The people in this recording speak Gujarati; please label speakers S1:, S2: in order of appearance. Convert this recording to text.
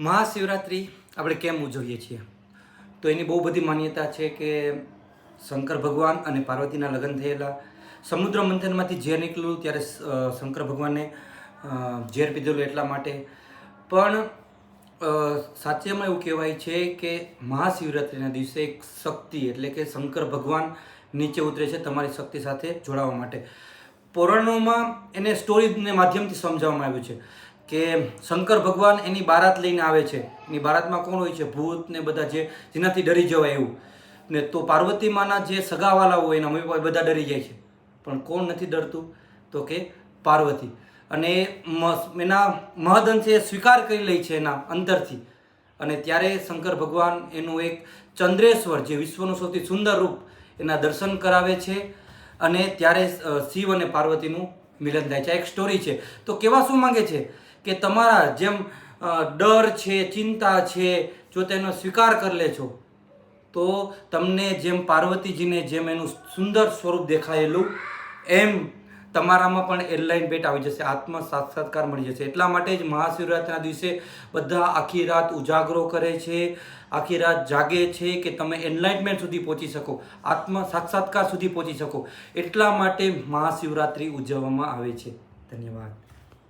S1: મહાશિવરાત્રિ આપણે કેમ ઉજવીએ છીએ? તો એની બહુ બધી માન્યતા છે કે શંકર ભગવાન અને પાર્વતીના લગ્ન થયેલા, સમુદ્ર મંથનમાંથી ઝેર નીકળ્યું ત્યારે શંકર ભગવાને ઝેર પીધેલું એટલા માટે. પણ સાચેમાં એવું કહેવાય છે કે મહાશિવરાત્રિના દિવસે એક શક્તિ એટલે કે શંકર ભગવાન નીચે ઉતરે છે તમારી શક્તિ સાથે જોડાવા માટે. પુરાણોમાં એને સ્ટોરીને માધ્યમથી સમજાવવામાં આવ્યું છે કે શંકર ભગવાન એની બારાત લઈને આવે છે. એની બારાતમાં કોણ હોય છે? ભૂત ને બધા, જેનાથી ડરી જવાય એવું. ને તો પાર્વતી માના જે સગાવાલા હોય એના મમ્મી પપ્પા બધા ડરી જાય છે. પણ કોણ નથી ડરતું? તો કે પાર્વતી. અને એના મહદઅંશે સ્વીકાર કરી લે છે એના અંતરથી. અને ત્યારે શંકર ભગવાન એનું એક ચંદ્રેશ્વર, જે વિશ્વનું સૌથી સુંદર રૂપ, એના દર્શન કરાવે છે. અને ત્યારે શિવ અને પાર્વતીનું મિલન થાય છે. આ એક સ્ટોરી છે. તો કહેવા શું માંગે છે કે તમારા જેમ ડર છે, ચિંતા છે, જો તેનો સ્વીકાર કરી લે છો તો તમને જેમ પાર્વતીજીને જેમ એનું સુંદર સ્વરૂપ દેખાયેલું, એમ તમારામાં પણ એનલાઇનમેન્ટ આવી જશે, આત્મ સાક્ષાત્કાર મળી જશે. એટલા માટે જ મહાશિવરાત્રિના દિવસે બધા આખી રાત ઉજાગરો કરે છે, આખી રાત જાગે છે કે તમે એનલાઇનમેન્ટ સુધી પહોંચી શકો, આત્મ સાક્ષાત્કાર સુધી પહોંચી શકો. એટલા માટે મહાશિવરાત્રિ ઉજવવામાં આવે છે. ધન્યવાદ.